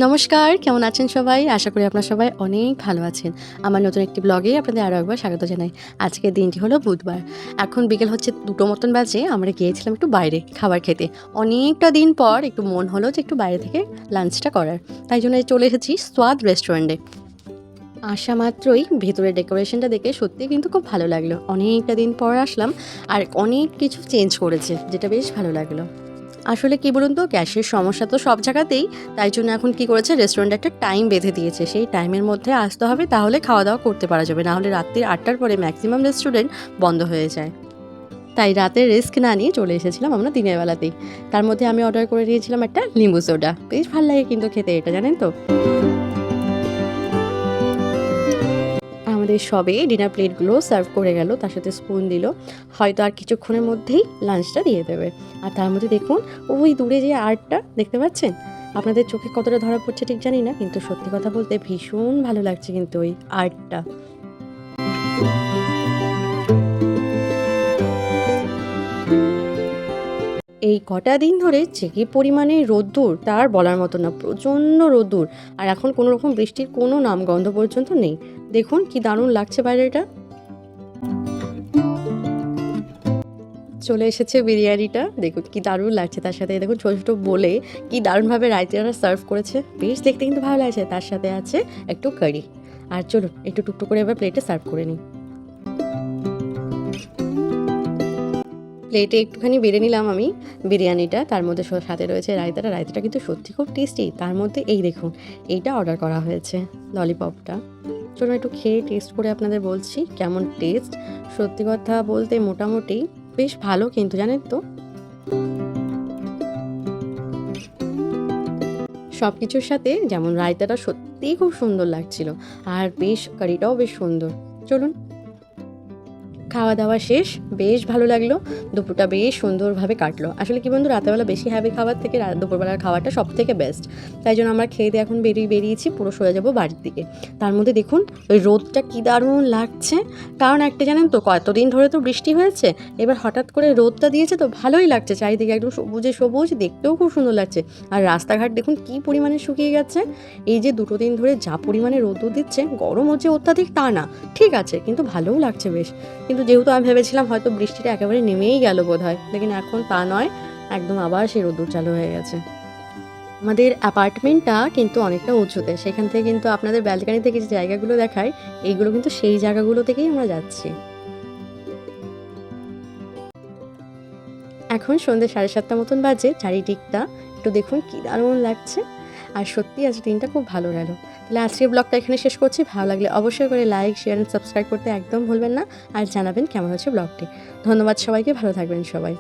নমস্কার, কেমন আছেন সবাই? আশা করি আপনারা সবাই অনেক ভালো আছেন। আমার নতুন একটি ব্লগে আপনাদের আরও একবার স্বাগত জানাই। আজকের দিনটি হলো বুধবার। এখন বিকেল হচ্ছে 2টো মতন বাজে। আমরা গিয়েছিলাম একটু বাইরে খাবার খেতে। অনেকটা দিন পর একটু মন হলো যে একটু বাইরে থেকে লাঞ্চটা করার। তাই জন্য চলে এসেছি স্বাদ রেস্টুরেন্টে। আসা মাত্রই ভেতরের ডেকোরেশনটা দেখে সত্যিই কিন্তু খুব ভালো লাগলো। অনেকটা দিন পর আসলাম আর অনেক কিছু চেঞ্জ করেছে, যেটা বেশ ভালো লাগলো। আসলে কি বলুন তো, গ্যাসের সমস্যা তো সব জায়গাতেই। তাই জন্য এখন কি করেছে, রেস্টুরেন্টে একটা টাইম বেঁধে দিয়েছে। সেই টাইমের মধ্যে আসতে হবে, তাহলে খাওয়া দাওয়া করতে পারা যাবে। না হলে রাত্রির 8টার পরে ম্যাক্সিমাম রেস্টুরেন্ট বন্ধ হয়ে যায়। তাই রাতের রিস্ক না নিয়ে চলে এসেছিলাম আমরা দিনের বেলাতেই। তার মধ্যে আমি অর্ডার করে দিয়েছিলাম একটা লিম্বু সোডা। বেশ ভালো লাগে কিন্তু খেতে এটা, জানেন তো। আমাদের সবে ডিনার প্লেটগুলো সার্ভ করে গেল, তার সাথে স্পুন দিল। হয়তো আর কিছুক্ষণের মধ্যেই লাঞ্চটা দিয়ে দেবে। আর তার মধ্যে দেখুন, ওই দূরে যে আর্টটা দেখতে পাচ্ছেন, আপনাদের চোখে কতটা ধরা পড়ছে ঠিক জানি না, কিন্তু সত্যি কথা বলতে ভীষণ ভালো লাগছে কিন্তু ওই আর্টটা। এই কটা দিন ধরে যে কি পরিমাণে রোদ্দুর, তার বলার মতো না, প্রচণ্ড রোদ্দুর। আর এখন কোনো রকম বৃষ্টির কোনো নামগন্ধ পর্যন্ত নেই। দেখুন কি দারুণ লাগছে বাইরেটা। চলে এসেছে বিরিয়ানিটা, দেখুন কি দারুণ লাগছে। তার সাথে দেখুন ছোটো ছোটো বলে কি দারুণভাবে রায়তারা সার্ভ করেছে, বেশ দেখতে কিন্তু ভালো লাগছে। তার সাথে আছে একটু কারি। আর চলুন একটু টুকটুক করে এবার প্লেটে সার্ভ করে নিই। প্লেটে একটুখানি বেড়ে নিলাম আমি বিরিয়ানিটা, তার মধ্যে সাথে রয়েছে রায়তাটা। রায়তাটা কিন্তু সত্যি খুব টেস্টি। তার মধ্যে এই দেখুন, এইটা অর্ডার করা হয়েছে ললিপপটা। চলুন একটু খেয়ে টেস্ট করে আপনাদের বলছি কেমন টেস্ট। সত্যি কথা বলতে মোটামুটি বেশ ভালো কিন্তু, জানেন তো। সব কিছুর সাথে যেমন রায়তাটা সত্যিই খুব সুন্দর লাগছিল, আর বেশ কারিটাও বেশ সুন্দর। চলুন, খাওয়া দাওয়া শেষ, বেশ ভালো লাগলো। দুপুরটা বেশ সুন্দরভাবে কাটলো। আসলে কি বন্ধু, রাতেরবেলা বেশি হ্যাভি খাবার থেকে দুপুরবেলার খাওয়াটা সব থেকে বেস্ট। তাই জন্য আমরা খেয়ে দিয়ে এখন বেরিয়েছি, পুরো সোজা যাবো বাড়ির দিকে। তার মধ্যে দেখুন ওই রোদটা কী দারুণ লাগছে। কারণ একটা জানেন তো, কতদিন ধরে তো বৃষ্টি হয়েছে, এবার হঠাৎ করে রোদটা দিয়েছে তো ভালোই লাগছে। চারিদিকে একদম সবুজে সবুজ, দেখতেও খুব সুন্দর লাগছে। আর রাস্তাঘাট দেখুন কী পরিমাণে শুকিয়ে গেছে। এই যে 2টো দিন ধরে যা পরিমাণে রোদ দিচ্ছে, গরম হচ্ছে অত্যাধিক তা না, ঠিক আছে, কিন্তু ভালোও লাগছে বেশ। কিন্তু যেহেতু আমি ভেবেছিলাম হয়তো বৃষ্টিটা একেবারে নেমেই গেল বোধহয়, লেকিন এখন তা নয়, একদম আবার সেই রোদ্দুর চালু হয়ে গেছে। আমাদের অ্যাপার্টমেন্টটা কিন্তু অনেকটা উঁচুতে, সেখান থেকে কিন্তু আপনাদের ব্যালকানি থেকে যে জায়গাগুলো দেখায়, এইগুলো কিন্তু সেই জায়গাগুলো থেকেই আমরা যাচ্ছি। এখন সন্ধ্যে 7:30 মতন বাজে, চারিদিকটা একটু দেখুন কি দারুণ লাগছে। আর সত্যি আজ দিনটা খুব ভালো গেল। তাহলে আজকের ব্লগটা এখানে শেষ করছি। ভালো লাগলে অবশ্যই করে লাইক, শেয়ার অ্যান্ড সাবস্ক্রাইব করতে একদম ভুলবেন না। আর জানাবেন কেমন হচ্ছে ব্লগটি। ধন্যবাদ সবাইকে, ভালো থাকবেন সবাই।